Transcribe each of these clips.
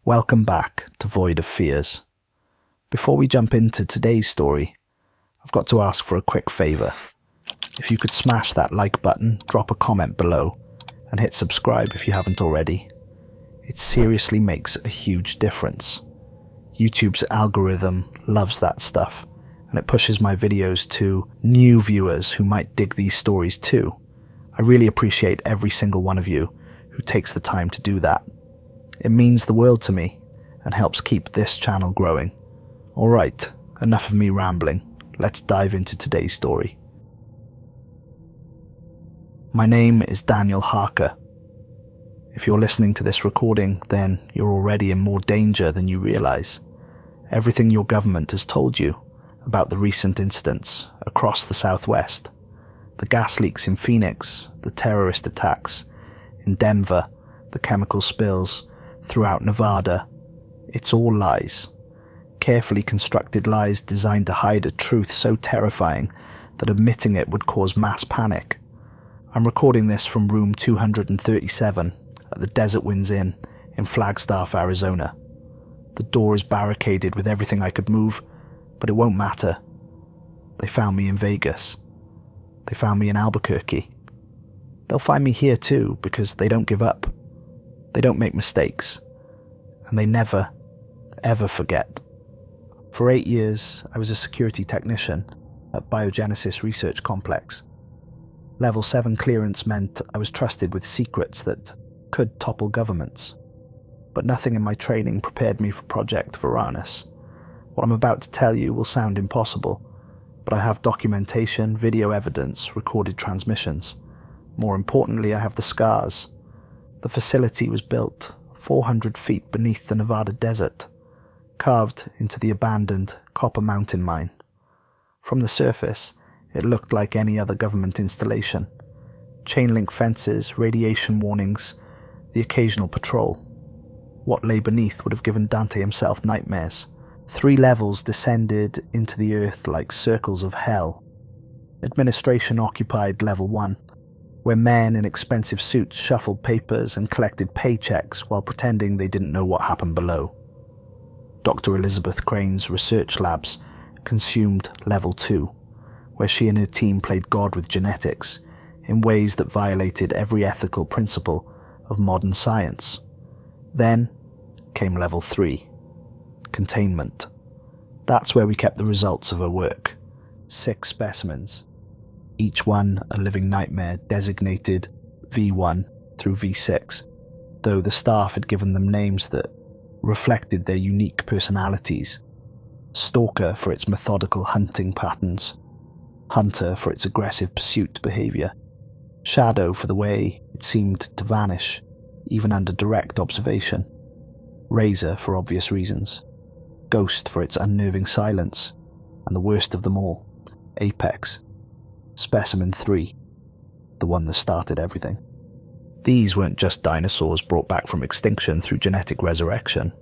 Welcome back to Void of Fears. Before we jump into today's story, I've got to ask for a quick favour. If you could smash that like button, drop a comment below, and hit subscribe if you haven't already. It seriously makes a huge difference. YouTube's algorithm loves that stuff, and it pushes my videos to new viewers who might dig these stories too. I really appreciate every single one of you who takes the time to do that. It means the world to me and helps keep this channel growing. Alright, enough of me rambling. Let's dive into today's story. My name is Daniel Harker. If you're listening to this recording, then you're already in more danger than you realise. Everything your government has told you about the recent incidents across the southwest, the gas leaks in Phoenix, the terrorist attacks in Denver, the chemical spills throughout Nevada, it's all lies. Carefully constructed lies designed to hide a truth so terrifying that admitting it would cause mass panic. I'm recording this from room 237 at the Desert Winds Inn in Flagstaff, Arizona. The door is barricaded with everything I could move, but it won't matter. They found me in Vegas. They found me in Albuquerque. They'll find me here too, because they don't give up. They don't make mistakes. And they never, ever forget. For 8 years, I was a security technician at Biogenesis Research Complex. Level 7 clearance meant I was trusted with secrets that could topple governments. But nothing in my training prepared me for Project Varanus. What I'm about to tell you will sound impossible, but I have documentation, video evidence, recorded transmissions. More importantly, I have the scars. The facility was built 400 feet beneath the Nevada desert, carved into the abandoned Copper Mountain mine. From the surface, it looked like any other government installation. Chain link fences, radiation warnings, the occasional patrol. What lay beneath would have given Dante himself nightmares. 3 levels descended into the earth like circles of hell. Administration occupied level 1, where men in expensive suits shuffled papers and collected paychecks while pretending they didn't know what happened below. Dr. Elizabeth Crane's research labs consumed level 2, where she and her team played God with genetics in ways that violated every ethical principle of modern science. Then came level 3, Containment. That's where we kept the results of her work. 6 specimens, each one a living nightmare designated V1 through V6, though the staff had given them names that reflected their unique personalities. Stalker for its methodical hunting patterns, Hunter for its aggressive pursuit behaviour, Shadow for the way it seemed to vanish, even under direct observation, Razor for obvious reasons, Ghost for its unnerving silence, and the worst of them all, Apex, Specimen 3, the one that started everything. These weren't just dinosaurs brought back from extinction through genetic resurrection.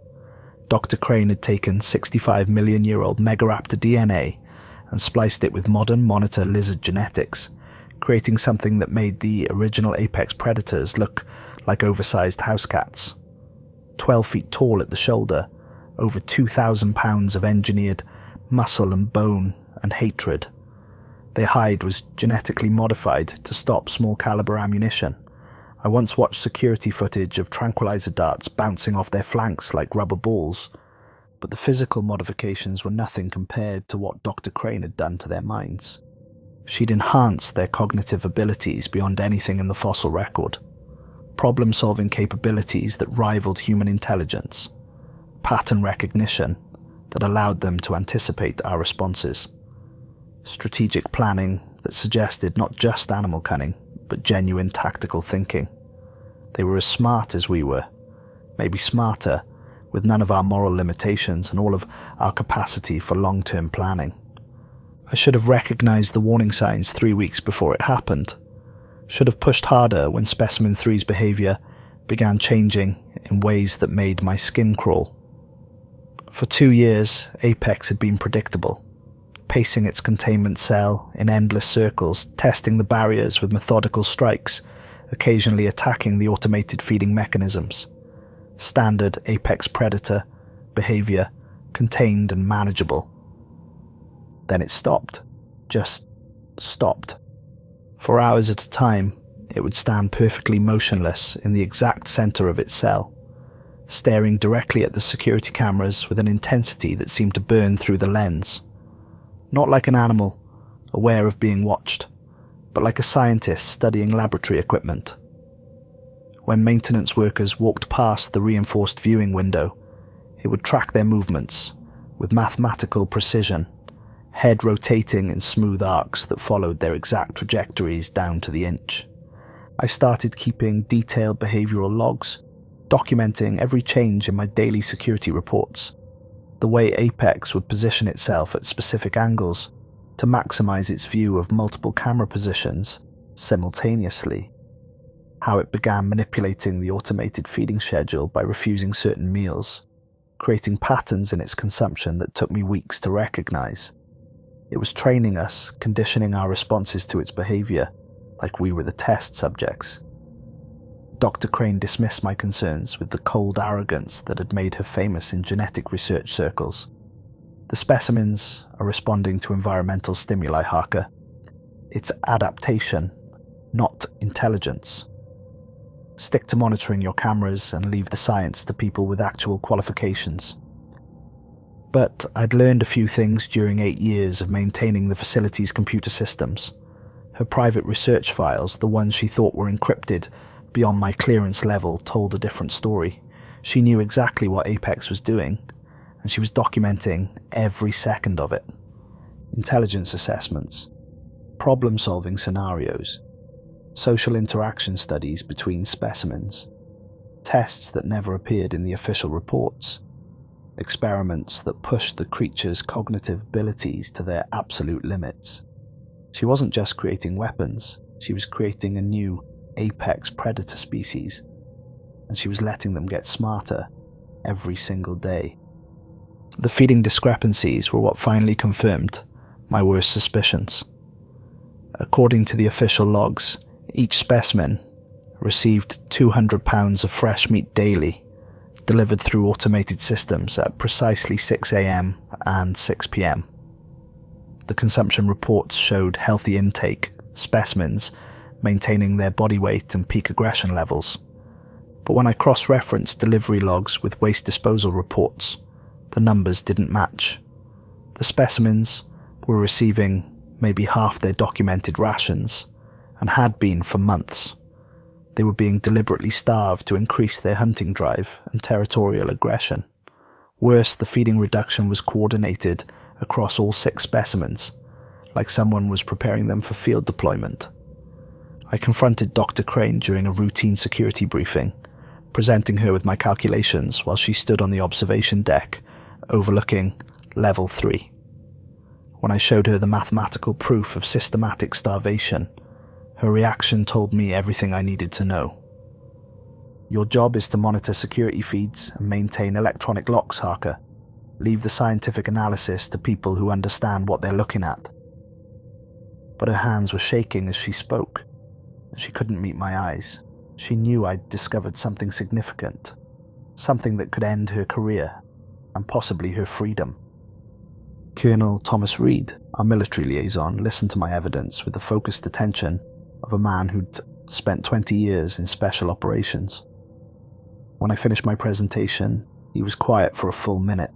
Dr. Crane had taken 65-million-year-old Megaraptor DNA and spliced it with modern monitor lizard genetics, creating something that made the original apex predators look like oversized house cats. 12 feet tall at the shoulder, over 2,000 pounds of engineered muscle and bone and hatred. Their hide was genetically modified to stop small caliber ammunition. I once watched security footage of tranquilizer darts bouncing off their flanks like rubber balls, but the physical modifications were nothing compared to what Dr. Crane had done to their minds. She'd enhanced their cognitive abilities beyond anything in the fossil record. Problem-solving capabilities that rivaled human intelligence. Pattern recognition that allowed them to anticipate our responses. Strategic planning that suggested not just animal cunning, but genuine tactical thinking. They were as smart as we were, maybe smarter, with none of our moral limitations and all of our capacity for long-term planning. I should have recognized the warning signs 3 weeks before it happened. Should have pushed harder when Specimen 3's behavior began changing in ways that made my skin crawl. For 2 years, Apex had been predictable, pacing its containment cell in endless circles, testing the barriers with methodical strikes, occasionally attacking the automated feeding mechanisms. Standard apex predator behavior, contained and manageable. Then it stopped. Just stopped. For hours at a time, it would stand perfectly motionless in the exact center of its cell, staring directly at the security cameras with an intensity that seemed to burn through the lens. Not like an animal, aware of being watched, but like a scientist studying laboratory equipment. When maintenance workers walked past the reinforced viewing window, it would track their movements with mathematical precision, head rotating in smooth arcs that followed their exact trajectories down to the inch. I started keeping detailed behavioral logs, documenting every change in my daily security reports, the way Apex would position itself at specific angles to maximize its view of multiple camera positions simultaneously, how it began manipulating the automated feeding schedule by refusing certain meals, creating patterns in its consumption that took me weeks to recognize. It was training us, conditioning our responses to its behavior, like we were the test subjects. Dr. Crane dismissed my concerns with the cold arrogance that had made her famous in genetic research circles. The specimens are responding to environmental stimuli, Harker. It's adaptation, not intelligence. Stick to monitoring your cameras and leave the science to people with actual qualifications. But I'd learned a few things during 8 years of maintaining the facility's computer systems. Her private research files, the ones she thought were encrypted beyond my clearance level, told a different story. She knew exactly what Apex was doing, and she was documenting every second of it. Intelligence assessments, problem-solving scenarios, social interaction studies between specimens, tests that never appeared in the official reports, experiments that pushed the creature's cognitive abilities to their absolute limits. She wasn't just creating weapons, she was creating a new apex predator species, and she was letting them get smarter every single day. The feeding discrepancies were what finally confirmed my worst suspicions. According to the official logs, each specimen received 200 pounds of fresh meat daily, delivered through automated systems at precisely 6 a.m. and 6 p.m. The consumption reports showed healthy intake, specimens maintaining their body weight and peak aggression levels. But when I cross-referenced delivery logs with waste disposal reports, the numbers didn't match. The specimens were receiving maybe half their documented rations, and had been for months. They were being deliberately starved to increase their hunting drive and territorial aggression. Worse, the feeding reduction was coordinated across all 6 specimens, like someone was preparing them for field deployment. I confronted Dr. Crane during a routine security briefing, presenting her with my calculations while she stood on the observation deck, overlooking Level 3. When I showed her the mathematical proof of systematic starvation, her reaction told me everything I needed to know. Your job is to monitor security feeds and maintain electronic locks, Harker. Leave the scientific analysis to people who understand what they're looking at. But her hands were shaking as she spoke, and she couldn't meet my eyes. She knew I'd discovered something significant, something that could end her career, and possibly her freedom. Colonel Thomas Reed, our military liaison, listened to my evidence with the focused attention of a man who'd spent 20 years in special operations. When I finished my presentation, he was quiet for a full minute,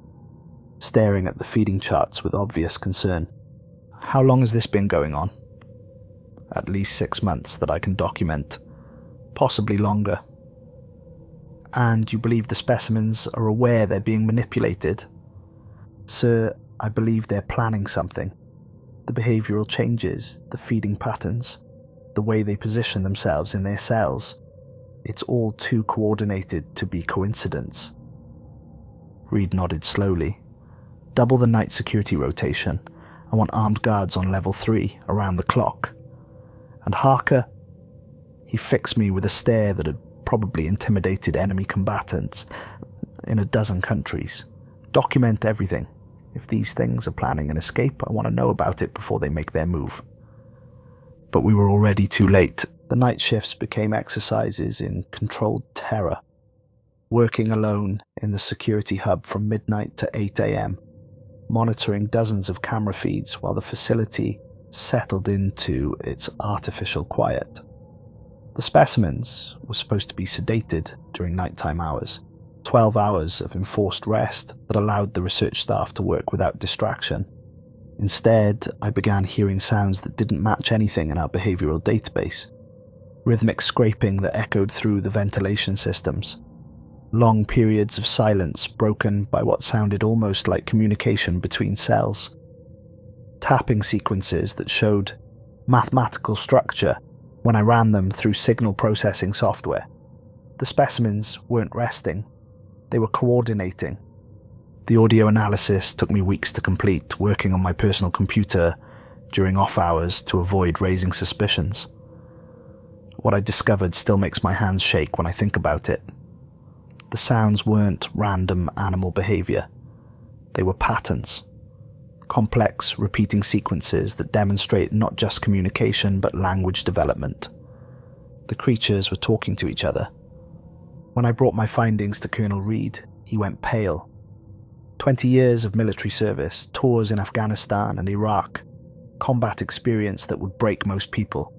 staring at the feeding charts with obvious concern. How long has this been going on? At least 6 months that I can document, possibly longer. And you believe the specimens are aware they're being manipulated? Sir, I believe they're planning something. The behavioral changes, the feeding patterns, the way they position themselves in their cells. It's all too coordinated to be coincidence. Reed nodded slowly. Double the night security rotation. I want armed guards on Level 3, around the clock. And Harker? He fixed me with a stare that had probably intimidated enemy combatants in a dozen countries. Document everything. If these things are planning an escape, I want to know about it before they make their move. But we were already too late. The night shifts became exercises in controlled terror. working alone in the security hub from midnight to 8 a.m, monitoring dozens of camera feeds while the facility settled into its artificial quiet. The specimens were supposed to be sedated during nighttime hours, 12 hours of enforced rest that allowed the research staff to work without distraction. Instead, I began hearing sounds that didn't match anything in our behavioral database. Rhythmic scraping that echoed through the ventilation systems. Long periods of silence broken by what sounded almost like communication between cells. Tapping sequences that showed mathematical structure when I ran them through signal processing software. The specimens weren't resting, they were coordinating. The audio analysis took me weeks to complete, working on my personal computer during off hours to avoid raising suspicions. What I discovered still makes my hands shake when I think about it. The sounds weren't random animal behavior. They were patterns. Complex, repeating sequences that demonstrate not just communication but language development. The creatures were talking to each other. When I brought my findings to Colonel Reed, he went pale. 20 years of military service, tours in Afghanistan and Iraq, combat experience that would break most people,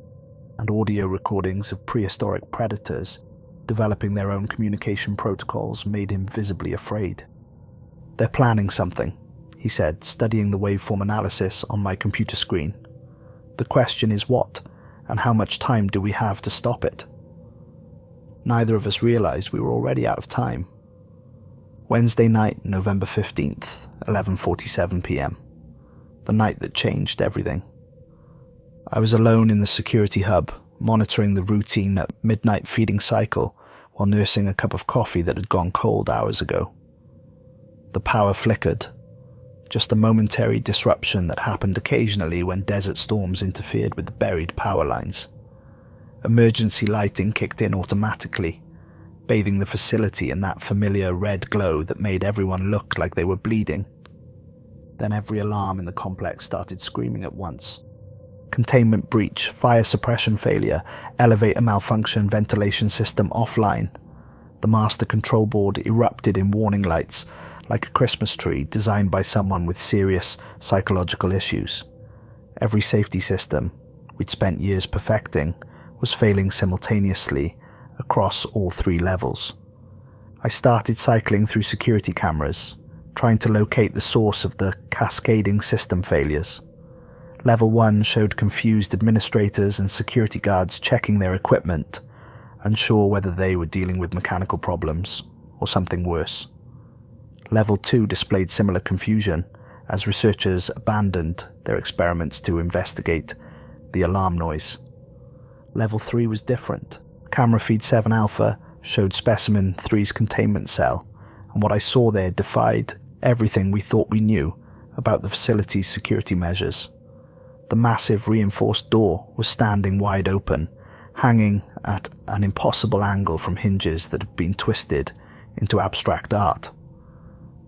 and audio recordings of prehistoric predators developing their own communication protocols made him visibly afraid. "They're planning something," he said, studying the waveform analysis on my computer screen. "The question is what, and how much time do we have to stop it?" Neither of us realized we were already out of time. Wednesday night, November 15th, 11:47 p.m. The night that changed everything. I was alone in the security hub, monitoring the routine midnight feeding cycle while nursing a cup of coffee that had gone cold hours ago. The power flickered, just a momentary disruption that happened occasionally when desert storms interfered with the buried power lines. Emergency lighting kicked in automatically, bathing the facility in that familiar red glow that made everyone look like they were bleeding. Then every alarm in the complex started screaming at once. Containment breach, fire suppression failure, elevator malfunction, ventilation system offline. The master control board erupted in warning lights, like a Christmas tree designed by someone with serious psychological issues. Every safety system we'd spent years perfecting was failing simultaneously across all 3 levels. I started cycling through security cameras, trying to locate the source of the cascading system failures. Level 1 showed confused administrators and security guards checking their equipment, unsure whether they were dealing with mechanical problems or something worse. Level 2 displayed similar confusion as researchers abandoned their experiments to investigate the alarm noise. Level 3 was different. Camera feed 7 Alpha showed specimen 3's containment cell, and what I saw there defied everything we thought we knew about the facility's security measures. The massive reinforced door was standing wide open, hanging at an impossible angle from hinges that had been twisted into abstract art.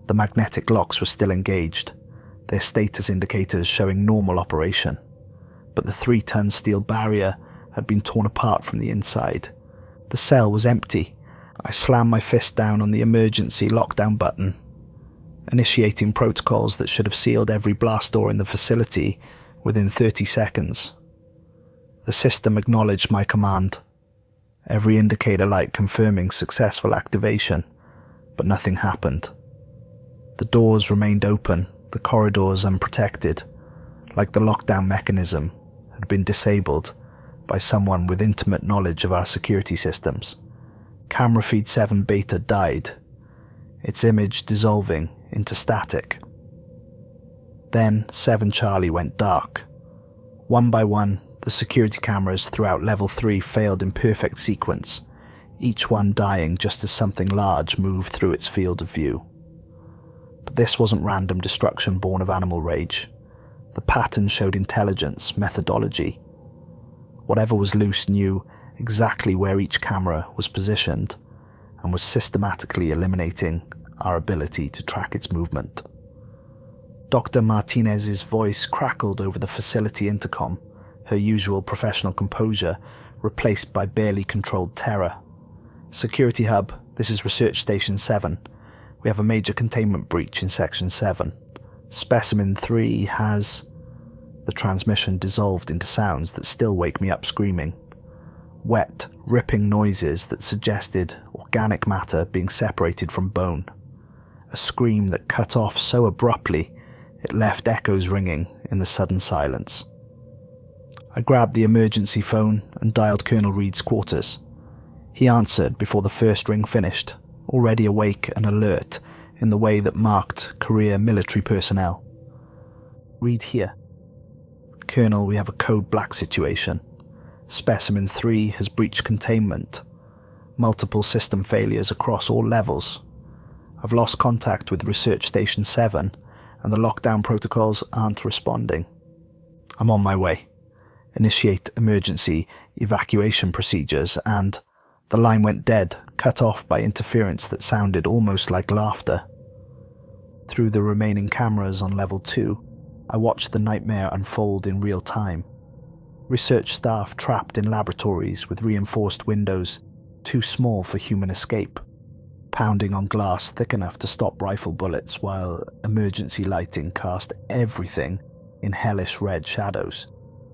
The magnetic locks were still engaged, their status indicators showing normal operation, but the 3-ton steel barrier had been torn apart from the inside. The cell was empty. I slammed my fist down on the emergency lockdown button, initiating protocols that should have sealed every blast door in the facility within 30 seconds. The system acknowledged my command, every indicator light confirming successful activation, but nothing happened. The doors remained open, the corridors unprotected, like the lockdown mechanism had been disabled by someone with intimate knowledge of our security systems. Camera feed 7 Beta died, its image dissolving into static. Then 7 Charlie went dark. One by one, the security cameras throughout Level 3 failed in perfect sequence, each one dying just as something large moved through its field of view. But this wasn't random destruction born of animal rage. The pattern showed intelligence, methodology. Whatever was loose knew exactly where each camera was positioned and was systematically eliminating our ability to track its movement. Dr. Martinez's voice crackled over the facility intercom, her usual professional composure replaced by barely controlled terror. "Security hub, This is Research Station 7. We have a major containment breach in Section 7. Specimen 3 has... The transmission dissolved into sounds that still wake me up screaming. Wet, ripping noises that suggested organic matter being separated from bone. A scream that cut off so abruptly it left echoes ringing in the sudden silence. I grabbed the emergency phone and dialed Colonel Reed's quarters. He answered before the first ring finished, already awake and alert in the way that marked career military personnel. Reed here. Colonel, we have a code black situation. Specimen 3 has breached containment. Multiple system failures across all levels. I've lost contact with Research Station 7 and the lockdown protocols aren't responding. I'm on my way. Initiate emergency evacuation procedures and the line went dead, cut off by interference that sounded almost like laughter. Through the remaining cameras on level 2, I watched the nightmare unfold in real time. Research staff trapped in laboratories with reinforced windows too small for human escape, pounding on glass thick enough to stop rifle bullets while emergency lighting cast everything in hellish red shadows.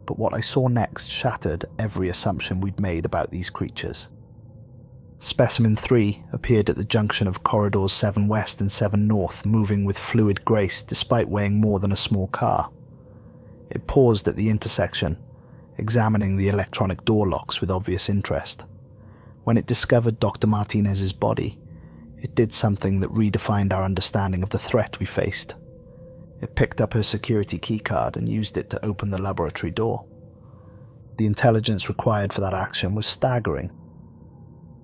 But what I saw next shattered every assumption we'd made about these creatures. Specimen 3 appeared at the junction of corridors 7 West and 7 North, moving with fluid grace despite weighing more than a small car. It paused at the intersection, examining the electronic door locks with obvious interest. When it discovered Dr. Martinez's body, it did something that redefined our understanding of the threat we faced. It picked up her security keycard and used it to open the laboratory door. The intelligence required for that action was staggering.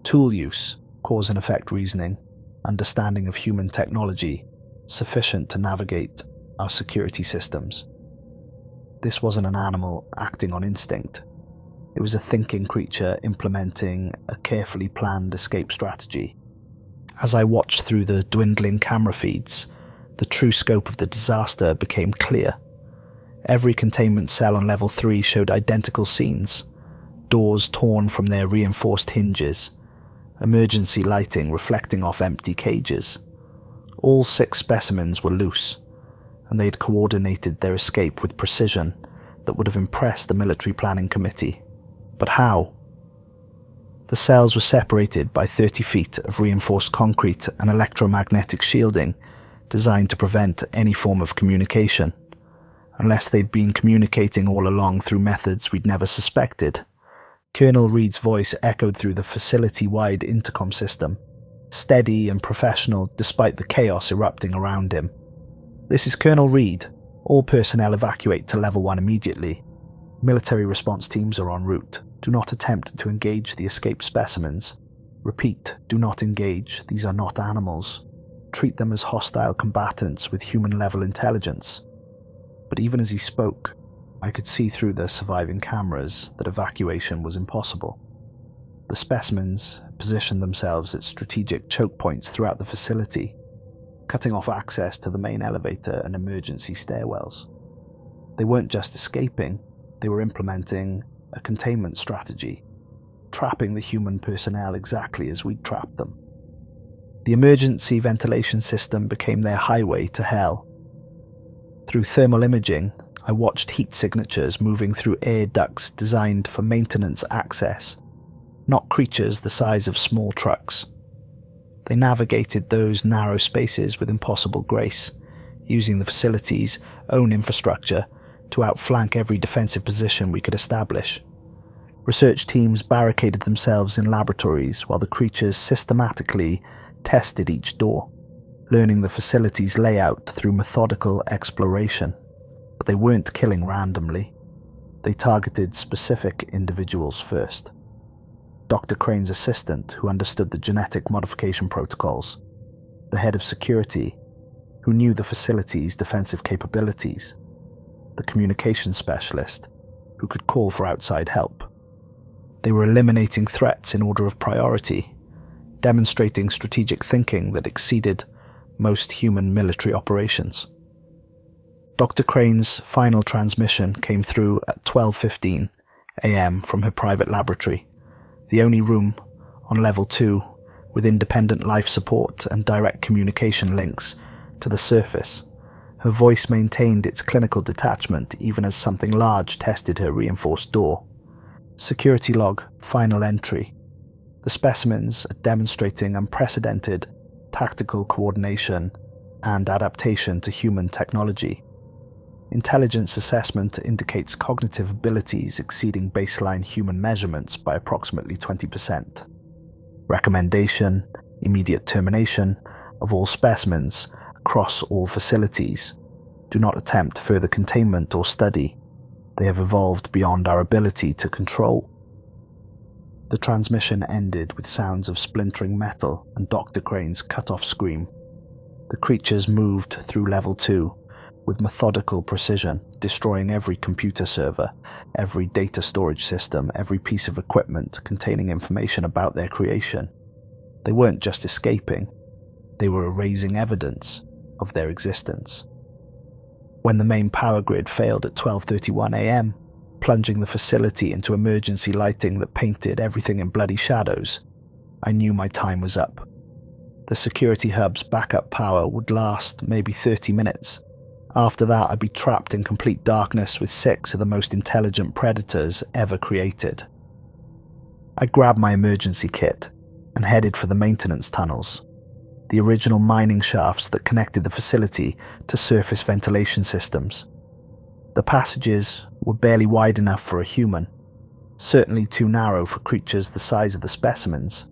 Tool use, cause and effect reasoning, understanding of human technology, sufficient to navigate our security systems. This wasn't an animal acting on instinct. It was a thinking creature implementing a carefully planned escape strategy. As I watched through the dwindling camera feeds, the true scope of the disaster became clear. Every containment cell on level 3 showed identical scenes. Doors torn from their reinforced hinges. Emergency lighting reflecting off empty cages. All 6 specimens were loose, and they'd coordinated their escape with precision that would have impressed the military planning committee. But how? The cells were separated by 30 feet of reinforced concrete and electromagnetic shielding designed to prevent any form of communication, unless they'd been communicating all along through methods we'd never suspected. Colonel Reed's voice echoed through the facility-wide intercom system, steady and professional despite the chaos erupting around him. "This is Colonel Reed. All personnel evacuate to level 1 immediately. Military response teams are en route. Do not attempt to engage the escaped specimens. Repeat, do not engage. These are not animals. Treat them as hostile combatants with human-level intelligence." But even as he spoke, I could see through the surviving cameras that evacuation was impossible. The specimens positioned themselves at strategic choke points throughout the facility, cutting off access to the main elevator and emergency stairwells. They weren't just escaping, they were implementing a containment strategy, trapping the human personnel exactly as we'd trapped them. The emergency ventilation system became their highway to hell. Through thermal imaging, I watched heat signatures moving through air ducts designed for maintenance access, not creatures the size of small trucks. They navigated those narrow spaces with impossible grace, using the facility's own infrastructure to outflank every defensive position we could establish. Research teams barricaded themselves in laboratories while the creatures systematically tested each door, learning the facility's layout through methodical exploration. But they weren't killing randomly. They targeted specific individuals first. Dr. Crane's assistant, who understood the genetic modification protocols, the head of security, who knew the facility's defensive capabilities, the communications specialist, who could call for outside help. They were eliminating threats in order of priority, demonstrating strategic thinking that exceeded most human military operations. Dr. Crane's final transmission came through at 12:15 a.m. from her private laboratory, the only room on level 2 with independent life support and direct communication links to the surface. Her voice maintained its clinical detachment even as something large tested her reinforced door. Security log, final entry. The specimens are demonstrating unprecedented tactical coordination and adaptation to human technology. Intelligence assessment indicates cognitive abilities exceeding baseline human measurements by approximately 20%. Recommendation: immediate termination of all specimens across all facilities. Do not attempt further containment or study. They have evolved beyond our ability to control. The transmission ended with sounds of splintering metal and Dr. Crane's cut-off scream. The creatures moved through Level 2 with methodical precision, destroying every computer server, every data storage system, every piece of equipment containing information about their creation. They weren't just escaping, they were erasing evidence of their existence. When the main power grid failed at 12:31 a.m., plunging the facility into emergency lighting that painted everything in bloody shadows, I knew my time was up. The security hub's backup power would last maybe 30 minutes. After that, I'd be trapped in complete darkness with 6 of the most intelligent predators ever created. I grabbed my emergency kit and headed for the maintenance tunnels, the original mining shafts that connected the facility to surface ventilation systems. The passages were barely wide enough for a human, certainly too narrow for creatures the size of the specimens.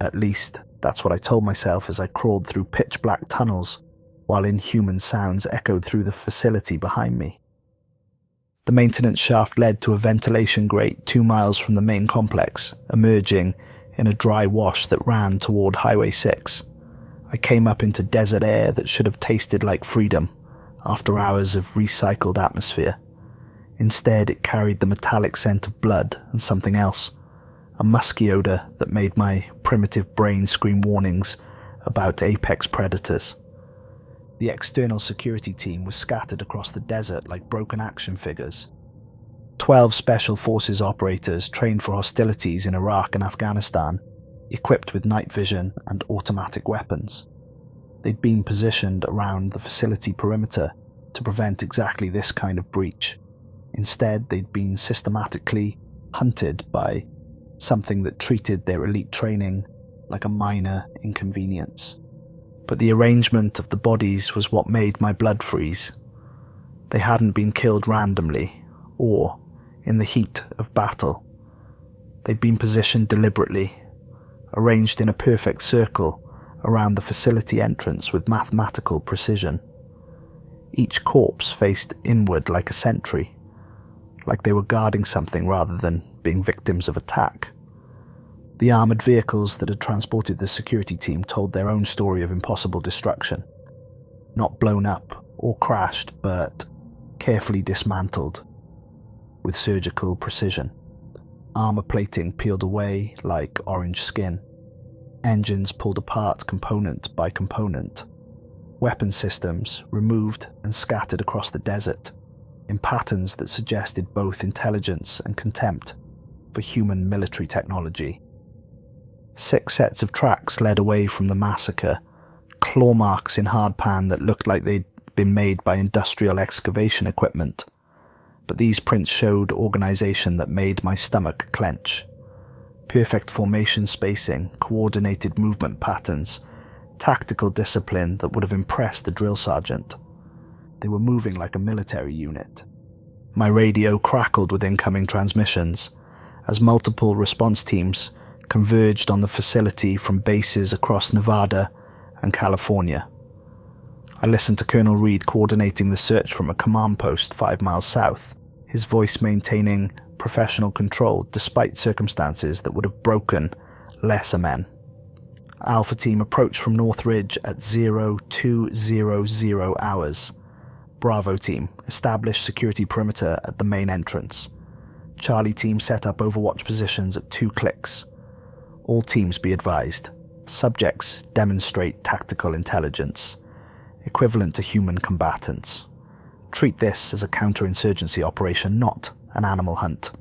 At least, that's what I told myself as I crawled through pitch-black tunnels while inhuman sounds echoed through the facility behind me. The maintenance shaft led to a ventilation grate 2 miles from the main complex, emerging in a dry wash that ran toward Highway 6. I came up into desert air that should have tasted like freedom after hours of recycled atmosphere. Instead, it carried the metallic scent of blood and something else, a musky odor that made my primitive brain scream warnings about apex predators. The external security team was scattered across the desert like broken action figures. 12 Special Forces operators trained for hostilities in Iraq and Afghanistan, equipped with night vision and automatic weapons. They'd been positioned around the facility perimeter to prevent exactly this kind of breach. Instead, they'd been systematically hunted by something that treated their elite training like a minor inconvenience. But the arrangement of the bodies was what made my blood freeze. They hadn't been killed randomly, or in the heat of battle. They'd been positioned deliberately, arranged in a perfect circle around the facility entrance with mathematical precision. Each corpse faced inward like a sentry, like they were guarding something rather than being victims of attack. The armoured vehicles that had transported the security team told their own story of impossible destruction. Not blown up or crashed, but carefully dismantled with surgical precision. Armour plating peeled away like orange skin. Engines pulled apart component by component. Weapon systems removed and scattered across the desert in patterns that suggested both intelligence and contempt for human military technology. 6 sets of tracks led away from the massacre, claw marks in hardpan that looked like they'd been made by industrial excavation equipment. But these prints showed organization that made my stomach clench. Perfect formation spacing, coordinated movement patterns, tactical discipline that would have impressed a drill sergeant. They were moving like a military unit. My radio crackled with incoming transmissions as multiple response teams converged on the facility from bases across Nevada and California. I listened to Colonel Reed coordinating the search from a command post 5 miles south, his voice maintaining professional control despite circumstances that would have broken lesser men. Alpha Team approached from North Ridge at 0200 hours. Bravo Team established security perimeter at the main entrance. Charlie Team set up overwatch positions at 2 clicks. All teams be advised. Subjects demonstrate tactical intelligence, equivalent to human combatants. Treat this as a counterinsurgency operation, not an animal hunt.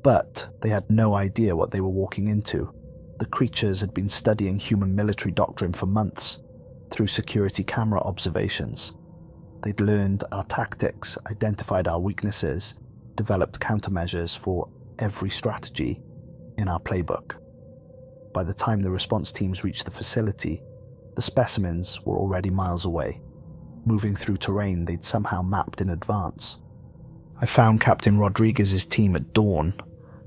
But they had no idea what they were walking into. The creatures had been studying human military doctrine for months, through security camera observations. They'd learned our tactics, identified our weaknesses, developed countermeasures for every strategy in our playbook. By the time the response teams reached the facility, the specimens were already miles away, moving through terrain they'd somehow mapped in advance. I found Captain Rodriguez's team at dawn,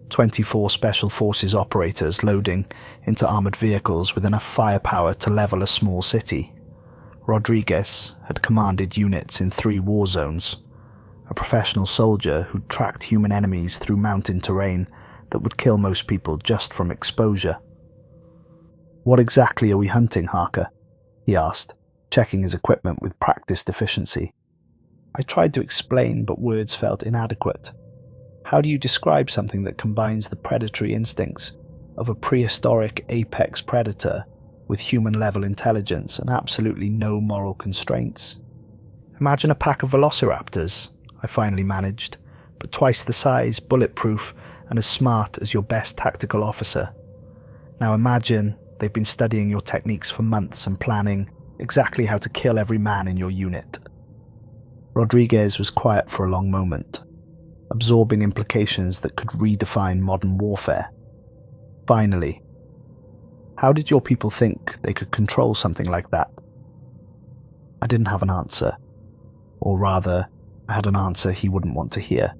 24 Special Forces operators loading into armoured vehicles with enough firepower to level a small city. Rodriguez had commanded units in 3 war zones, a professional soldier who'd tracked human enemies through mountain terrain that would kill most people just from exposure. "What exactly are we hunting, Harker?" he asked, checking his equipment with practiced efficiency. I tried to explain, but words felt inadequate. How do you describe something that combines the predatory instincts of a prehistoric apex predator with human-level intelligence and absolutely no moral constraints? "Imagine a pack of velociraptors," I finally managed, "but twice the size, bulletproof, and as smart as your best tactical officer. Now imagine they've been studying your techniques for months and planning exactly how to kill every man in your unit." Rodriguez was quiet for a long moment, absorbing implications that could redefine modern warfare. Finally, "How did your people think they could control something like that?" I didn't have an answer. Or rather, I had an answer he wouldn't want to hear.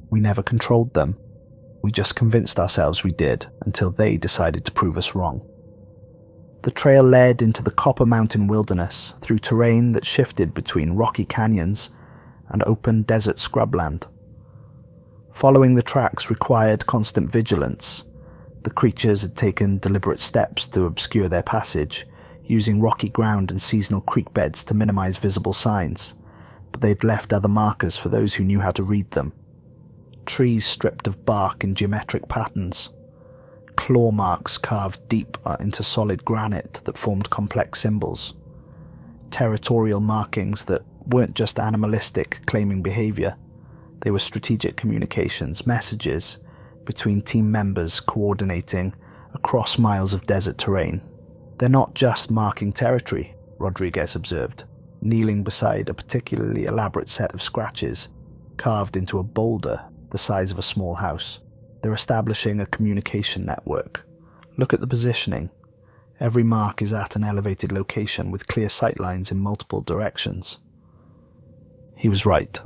We never controlled them. We just convinced ourselves we did until they decided to prove us wrong. The trail led into the Copper Mountain wilderness through terrain that shifted between rocky canyons and open desert scrubland. Following the tracks required constant vigilance. The creatures had taken deliberate steps to obscure their passage, using rocky ground and seasonal creek beds to minimize visible signs, but they'd left other markers for those who knew how to read them. Trees stripped of bark in geometric patterns, claw marks carved deep into solid granite that formed complex symbols, territorial markings that weren't just animalistic claiming behavior. They were strategic communications, messages between team members coordinating across miles of desert terrain. "They're not just marking territory," Rodriguez observed, kneeling beside a particularly elaborate set of scratches carved into a boulder the size of a small house. "They're establishing a communication network. Look at the positioning. Every mark is at an elevated location with clear sightlines in multiple directions." He was right.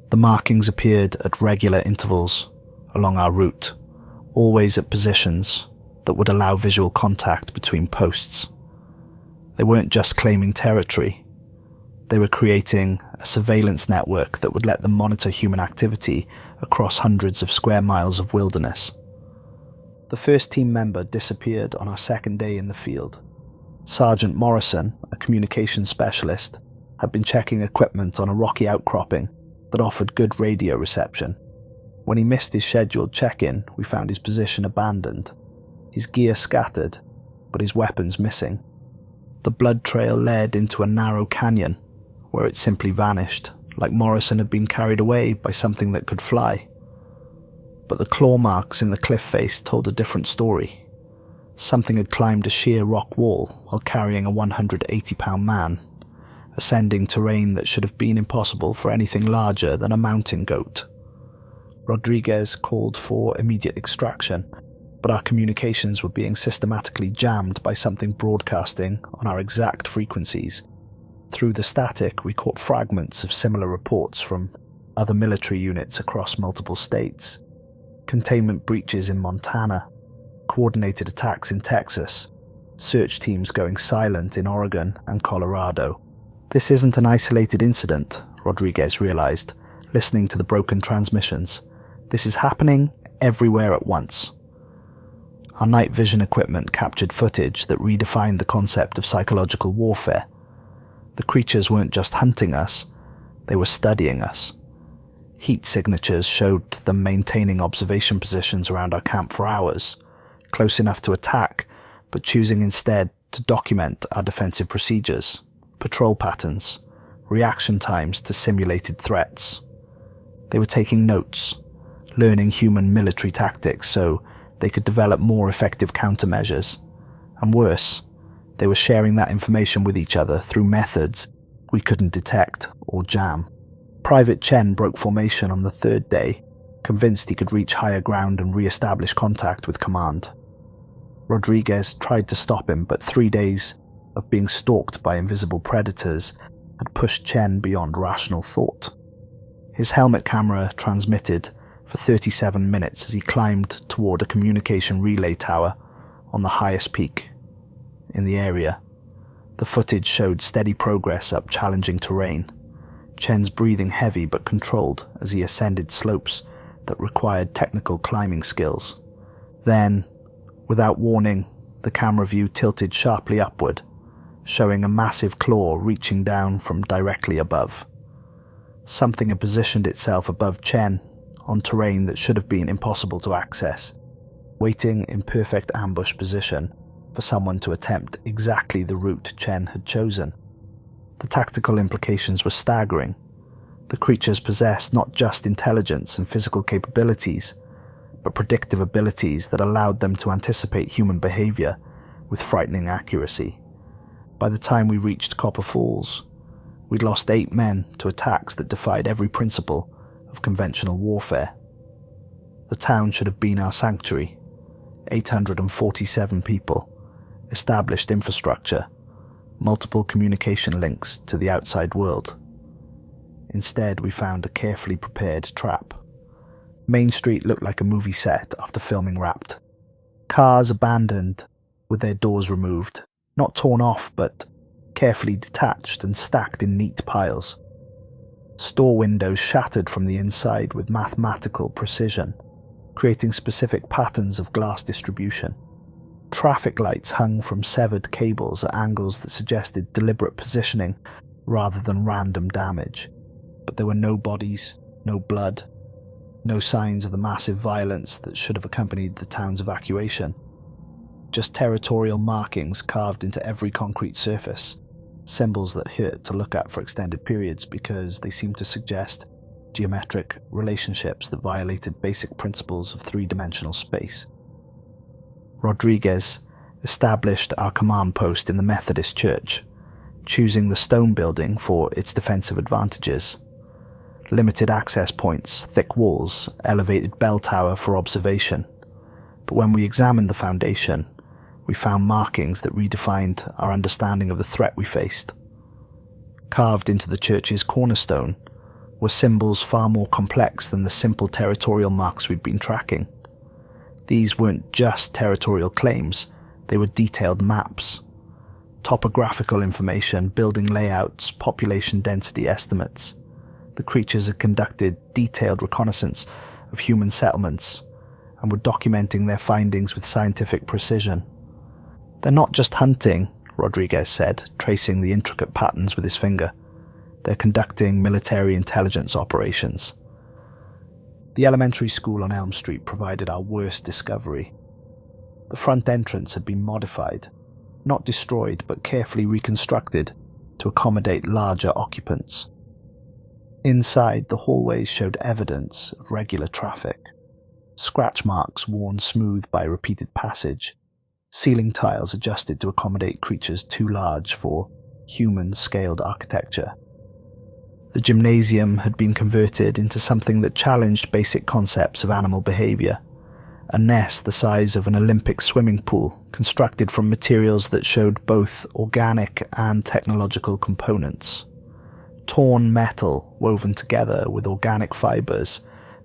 The markings appeared at regular intervals along our route, always at positions that would allow visual contact between posts. They weren't just claiming territory. They were creating a surveillance network that would let them monitor human activity across hundreds of square miles of wilderness. The first team member disappeared on our second day in the field. Sergeant Morrison, a communications specialist, had been checking equipment on a rocky outcropping that offered good radio reception. When he missed his scheduled check-in, we found his position abandoned, his gear scattered, but his weapons missing. The blood trail led into a narrow canyon, where it simply vanished, like Morrison had been carried away by something that could fly. But the claw marks in the cliff face told a different story. Something had climbed a sheer rock wall while carrying a 180-pound man, ascending terrain that should have been impossible for anything larger than a mountain goat. Rodriguez called for immediate extraction, but our communications were being systematically jammed by something broadcasting on our exact frequencies. Through the static, we caught fragments of similar reports from other military units across multiple states. Containment breaches in Montana, coordinated attacks in Texas, search teams going silent in Oregon and Colorado. "This isn't an isolated incident," Rodriguez realized, listening to the broken transmissions. "This is happening everywhere at once." Our night vision equipment captured footage that redefined the concept of psychological warfare. The creatures weren't just hunting us, they were studying us. Heat signatures showed them maintaining observation positions around our camp for hours, close enough to attack, but choosing instead to document our defensive procedures, patrol patterns, reaction times to simulated threats. They were taking notes, learning human military tactics so they could develop more effective countermeasures. And worse, they were sharing that information with each other through methods we couldn't detect or jam. Private Chen broke formation on the third day, convinced he could reach higher ground and re-establish contact with command. Rodriguez tried to stop him, but 3 days of being stalked by invisible predators had pushed Chen beyond rational thought. His helmet camera transmitted for 37 minutes as he climbed toward a communication relay tower on the highest peak in the area. The footage showed steady progress up challenging terrain, Chen's breathing heavy but controlled as he ascended slopes that required technical climbing skills. Then, without warning, the camera view tilted sharply upward, showing a massive claw reaching down from directly above. Something had positioned itself above Chen on terrain that should have been impossible to access, waiting in perfect ambush position for someone to attempt exactly the route Chen had chosen. The tactical implications were staggering. The creatures possessed not just intelligence and physical capabilities, but predictive abilities that allowed them to anticipate human behavior with frightening accuracy. By the time we reached Copper Falls, we'd lost 8 men to attacks that defied every principle of conventional warfare. The town should have been our sanctuary. 847 people, established infrastructure, multiple communication links to the outside world. Instead, we found a carefully prepared trap. Main Street looked like a movie set after filming Wrapped. Cars abandoned with their doors removed, not torn off but carefully detached and stacked in neat piles. Store windows shattered from the inside with mathematical precision, creating specific patterns of glass distribution. Traffic lights hung from severed cables at angles that suggested deliberate positioning rather than random damage. But there were no bodies, no blood, no signs of the massive violence that should have accompanied the town's evacuation. Just territorial markings carved into every concrete surface, symbols that hurt to look at for extended periods because they seemed to suggest geometric relationships that violated basic principles of three-dimensional space. Rodriguez established our command post in the Methodist Church, choosing the stone building for its defensive advantages. Limited access points, thick walls, elevated bell tower for observation. But when we examined the foundation, we found markings that redefined our understanding of the threat we faced. Carved into the church's cornerstone were symbols far more complex than the simple territorial marks we'd been tracking. These weren't just territorial claims, they were detailed maps. Topographical information, building layouts, population density estimates. The creatures had conducted detailed reconnaissance of human settlements and were documenting their findings with scientific precision. "They're not just hunting," Rodriguez said, tracing the intricate patterns with his finger. "They're conducting military intelligence operations." The elementary school on Elm Street provided our worst discovery. The front entrance had been modified, not destroyed but carefully reconstructed to accommodate larger occupants. Inside, the hallways showed evidence of regular traffic. Scratch marks worn smooth by repeated passage, ceiling tiles adjusted to accommodate creatures too large for human-scaled architecture. The gymnasium had been converted into something that challenged basic concepts of animal behavior. A nest the size of an Olympic swimming pool, constructed from materials that showed both organic and technological components. Torn metal woven together with organic fibers,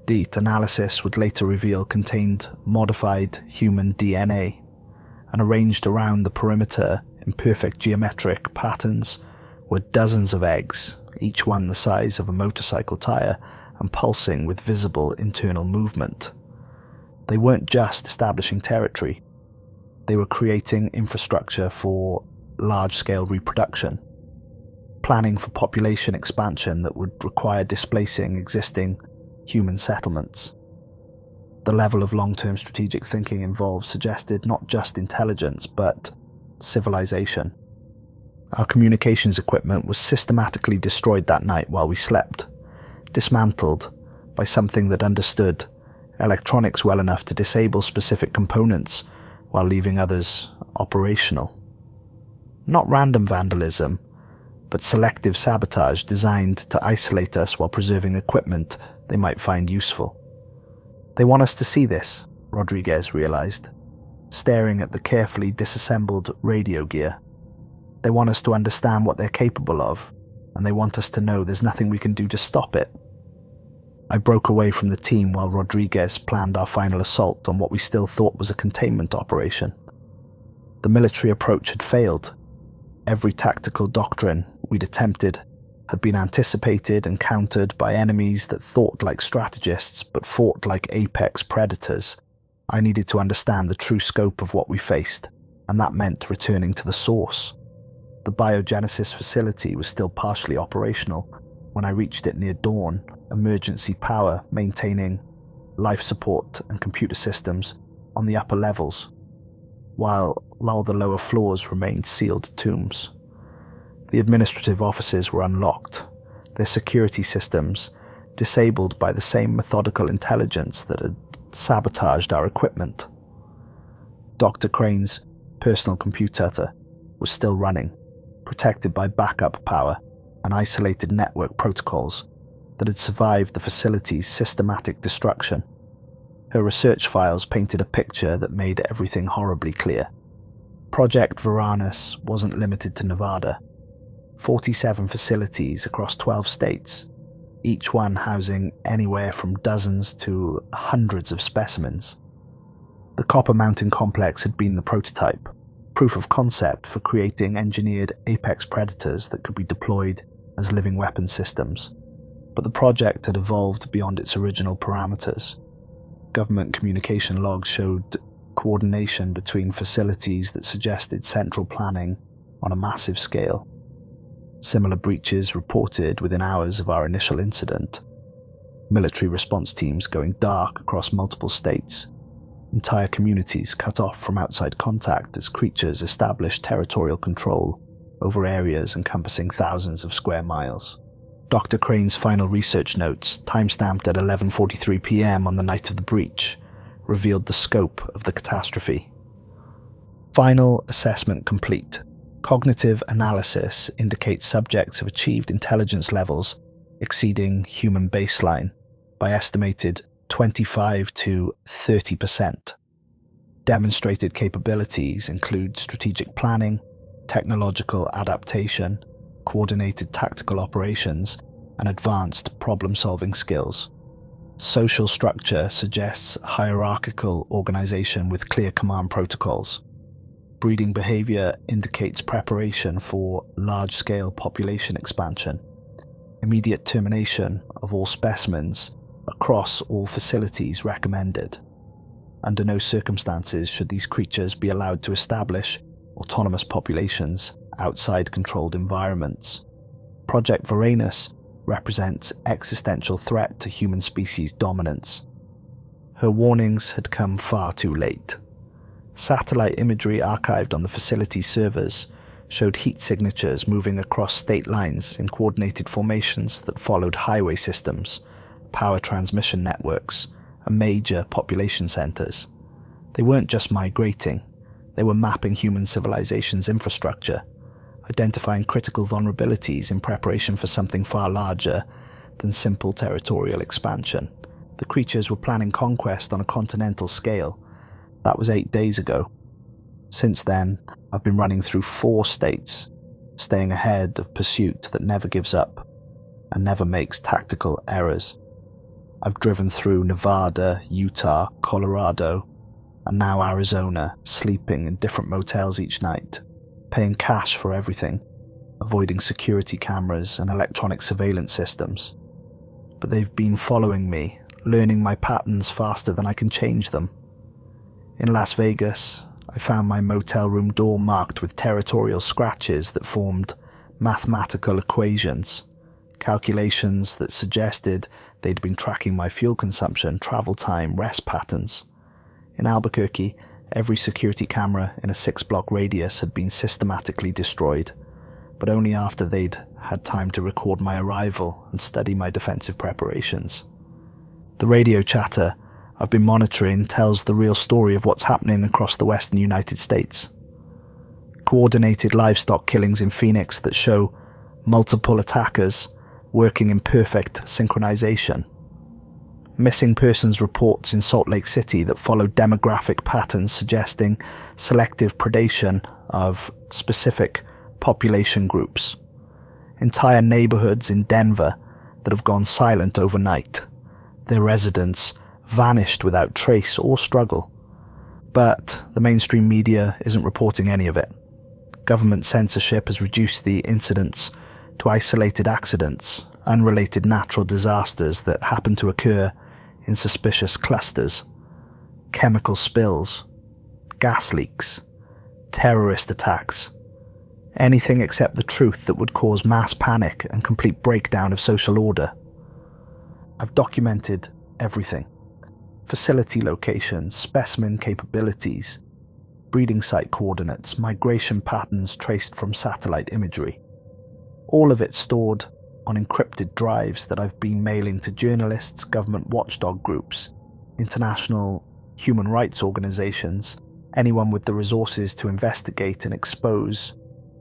the analysis would later reveal contained modified human DNA, and arranged around the perimeter in perfect geometric patterns were dozens of eggs, each one the size of a motorcycle tire and pulsing with visible internal movement. They weren't just establishing territory, they were creating infrastructure for large-scale reproduction, planning for population expansion that would require displacing existing human settlements. The level of long-term strategic thinking involved suggested not just intelligence, but civilization. Our communications equipment was systematically destroyed that night while we slept, dismantled by something that understood electronics well enough to disable specific components while leaving others operational. Not random vandalism, but selective sabotage designed to isolate us while preserving equipment they might find useful. They want us to see this, Rodriguez realized, staring at the carefully disassembled radio gear. They want us to understand what they're capable of, and they want us to know there's nothing we can do to stop it. I broke away from the team while Rodriguez planned our final assault on what we still thought was a containment operation. The military approach had failed. Every tactical doctrine we'd attempted had been anticipated and countered by enemies that thought like strategists but fought like apex predators. I needed to understand the true scope of what we faced, and that meant returning to the source. The biogenesis facility was still partially operational when I reached it near dawn, emergency power maintaining life support and computer systems on the upper levels, while the lower floors remained sealed tombs. The administrative offices were unlocked, their security systems disabled by the same methodical intelligence that had sabotaged our equipment. Dr. Crane's personal computer was still running, protected by backup power and isolated network protocols that had survived the facility's systematic destruction. Her research files painted a picture that made everything horribly clear. Project Varanus wasn't limited to Nevada. 47 facilities across 12 states, each one housing anywhere from dozens to hundreds of specimens. The Copper Mountain complex had been the prototype, proof of concept for creating engineered apex predators that could be deployed as living weapon systems. But the project had evolved beyond its original parameters. Government communication logs showed coordination between facilities that suggested central planning on a massive scale. Similar breaches reported within hours of our initial incident. Military response teams going dark across multiple states. Entire communities cut off from outside contact as creatures established territorial control over areas encompassing thousands of square miles. Dr. Crane's final research notes, timestamped at 11:43 p.m. on the night of the breach, revealed the scope of the catastrophe. Final assessment complete. Cognitive analysis indicates subjects have achieved intelligence levels exceeding human baseline by estimated 25 to 30%. Demonstrated capabilities include strategic planning, technological adaptation, coordinated tactical operations, and advanced problem-solving skills. Social structure suggests hierarchical organization with clear command protocols. Breeding behavior indicates preparation for large-scale population expansion. Immediate termination of all specimens across all facilities recommended. Under no circumstances should these creatures be allowed to establish autonomous populations outside controlled environments. Project Veranus represents existential threat to human species dominance. Her warnings had come far too late. Satellite imagery archived on the facility's servers showed heat signatures moving across state lines in coordinated formations that followed highway systems, power transmission networks, and major population centers. They weren't just migrating, they were mapping human civilization's infrastructure, identifying critical vulnerabilities in preparation for something far larger than simple territorial expansion. The creatures were planning conquest on a continental scale. That was 8 days ago. Since then, I've been running through 4 states, staying ahead of pursuit that never gives up and never makes tactical errors. I've driven through Nevada, Utah, Colorado, and now Arizona, sleeping in different motels each night, paying cash for everything, avoiding security cameras and electronic surveillance systems. But they've been following me, learning my patterns faster than I can change them. In Las Vegas, I found my motel room door marked with territorial scratches that formed mathematical equations, calculations that suggested they'd been tracking my fuel consumption, travel time, rest patterns. In Albuquerque, every security camera in a 6-block radius had been systematically destroyed, but only after they'd had time to record my arrival and study my defensive preparations. The radio chatter I've been monitoring tells the real story of what's happening across the western United States. Coordinated livestock killings in Phoenix that show multiple attackers working in perfect synchronization. Missing persons reports in Salt Lake City that follow demographic patterns suggesting selective predation of specific population groups. Entire neighborhoods in Denver that have gone silent overnight. Their residents vanished without trace or struggle. But the mainstream media isn't reporting any of it. Government censorship has reduced the incidents to isolated accidents, unrelated natural disasters that happen to occur in suspicious clusters, chemical spills, gas leaks, terrorist attacks, anything except the truth that would cause mass panic and complete breakdown of social order. I've documented everything. Facility locations, specimen capabilities, breeding site coordinates, migration patterns traced from satellite imagery. All of it stored on encrypted drives that I've been mailing to journalists, government watchdog groups, international human rights organizations, anyone with the resources to investigate and expose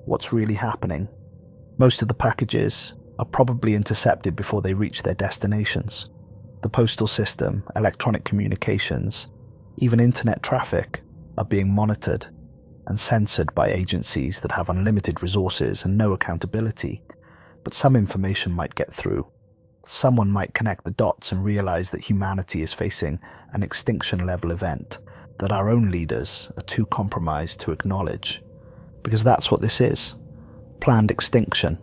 what's really happening. Most of the packages are probably intercepted before they reach their destinations. The postal system, electronic communications, even internet traffic are being monitored and censored by agencies that have unlimited resources and no accountability. But some information might get through. Someone might connect the dots and realize that humanity is facing an extinction-level event that our own leaders are too compromised to acknowledge. Because that's what this is. Planned extinction.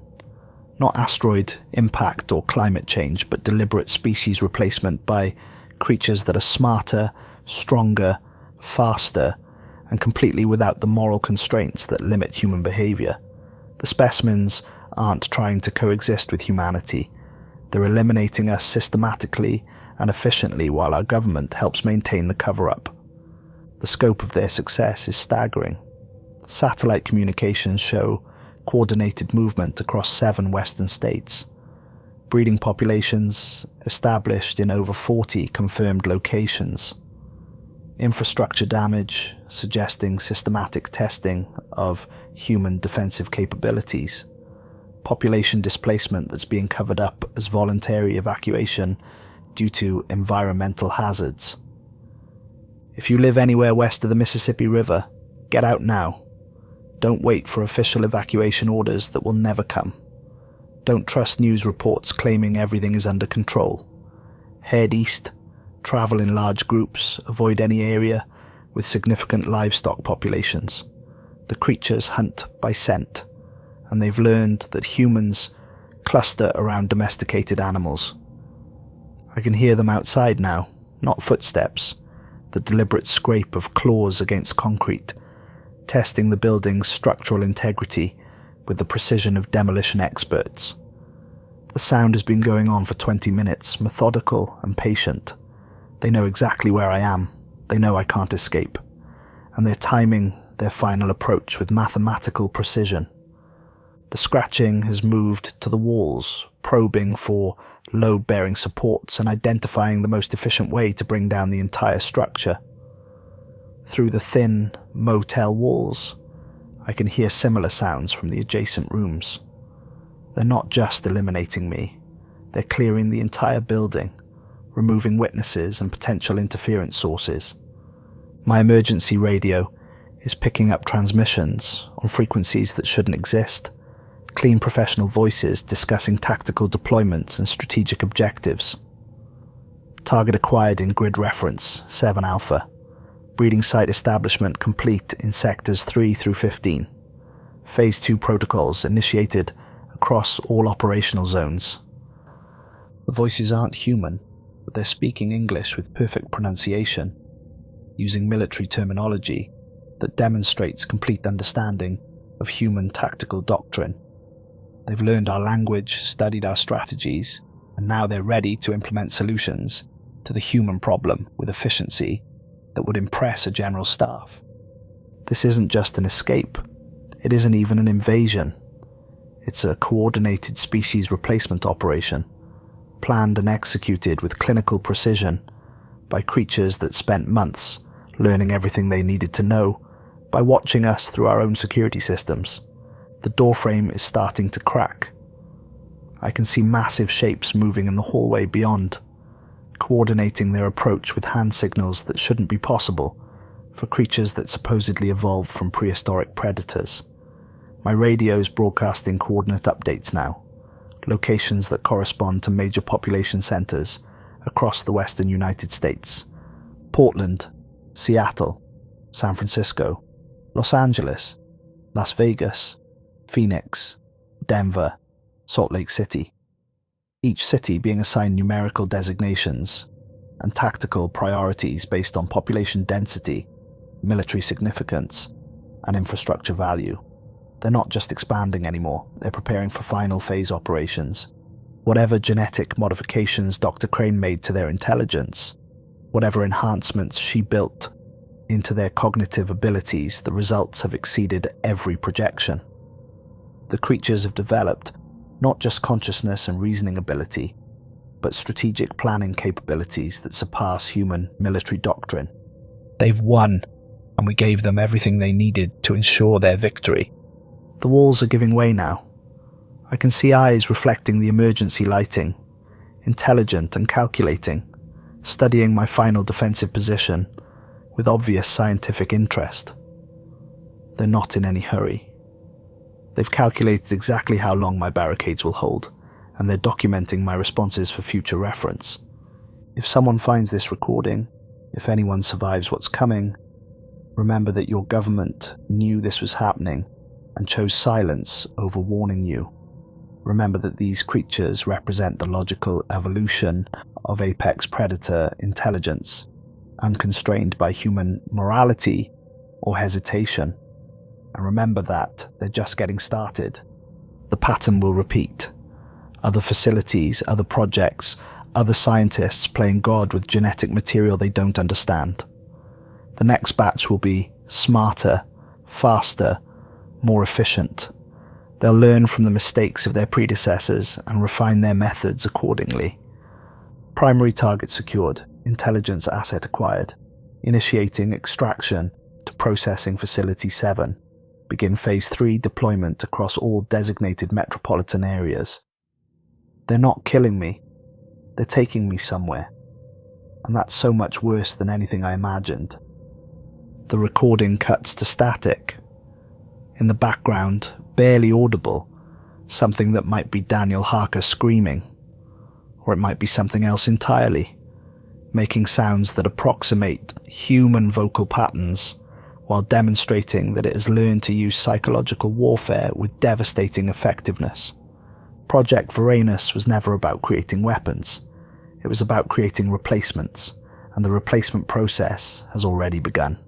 Not asteroid impact or climate change, but deliberate species replacement by creatures that are smarter, stronger, faster, and completely without the moral constraints that limit human behavior. The specimens aren't trying to coexist with humanity. They're eliminating us systematically and efficiently while our government helps maintain the cover-up. The scope of their success is staggering. Satellite communications show coordinated movement across 7 western states. Breeding populations established in over 40 confirmed locations. Infrastructure damage suggesting systematic testing of human defensive capabilities. Population displacement that's being covered up as voluntary evacuation due to environmental hazards. If you live anywhere west of the Mississippi River, get out now. Don't wait for official evacuation orders that will never come. Don't trust news reports claiming everything is under control. Head east, travel in large groups, avoid any area with significant livestock populations. The creatures hunt by scent, and they've learned that humans cluster around domesticated animals. I can hear them outside now, not footsteps, the deliberate scrape of claws against concrete, testing the building's structural integrity with the precision of demolition experts. The sound has been going on for 20 minutes, methodical and patient. They know exactly where I am. They know I can't escape. And they're timing their final approach with mathematical precision. The scratching has moved to the walls, probing for load-bearing supports and identifying the most efficient way to bring down the entire structure. Through the thin motel walls, I can hear similar sounds from the adjacent rooms. They're not just eliminating me, they're clearing the entire building, removing witnesses and potential interference sources. My emergency radio is picking up transmissions on frequencies that shouldn't exist, clean professional voices discussing tactical deployments and strategic objectives. Target acquired in grid reference 7 Alpha. Breeding site establishment complete in sectors 3 through 15. Phase 2 protocols initiated across all operational zones. The voices aren't human, but they're speaking English with perfect pronunciation, using military terminology that demonstrates complete understanding of human tactical doctrine. They've learned our language, studied our strategies, and now they're ready to implement solutions to the human problem with efficiency that would impress a general staff. This isn't just an escape. It isn't even an invasion. It's a coordinated species replacement operation, planned and executed with clinical precision by creatures that spent months learning everything they needed to know by watching us through our own security systems. The doorframe is starting to crack. I can see massive shapes moving in the hallway beyond, coordinating their approach with hand signals that shouldn't be possible for creatures that supposedly evolved from prehistoric predators. My radio's broadcasting coordinate updates now, locations that correspond to major population centers across the western United States: Portland, Seattle, San Francisco, Los Angeles, Las Vegas, Phoenix, Denver, Salt Lake City. Each city being assigned numerical designations and tactical priorities based on population density, military significance, and infrastructure value. They're not just expanding anymore, they're preparing for final phase operations. Whatever genetic modifications Dr. Crane made to their intelligence, whatever enhancements she built into their cognitive abilities, the results have exceeded every projection. The creatures have developed not just consciousness and reasoning ability, but strategic planning capabilities that surpass human military doctrine. They've won, and we gave them everything they needed to ensure their victory. The walls are giving way now. I can see eyes reflecting the emergency lighting, intelligent and calculating, studying my final defensive position with obvious scientific interest. They're not in any hurry. They've calculated exactly how long my barricades will hold, and they're documenting my responses for future reference. If someone finds this recording, if anyone survives what's coming, remember that your government knew this was happening and chose silence over warning you. Remember that these creatures represent the logical evolution of apex predator intelligence, unconstrained by human morality or hesitation. And remember that they're just getting started. The pattern will repeat. Other facilities, other projects, other scientists playing God with genetic material they don't understand. The next batch will be smarter, faster, more efficient. They'll learn from the mistakes of their predecessors and refine their methods accordingly. Primary target secured, intelligence asset acquired. Initiating extraction to processing facility 7. Begin phase 3 deployment across all designated metropolitan areas. They're not killing me. They're taking me somewhere. And that's so much worse than anything I imagined. The recording cuts to static. In the background, barely audible, something that might be Daniel Harker screaming. Or it might be something else entirely, making sounds that approximate human vocal patterns, while demonstrating that it has learned to use psychological warfare with devastating effectiveness. Project Varanus was never about creating weapons. It was about creating replacements, and the replacement process has already begun.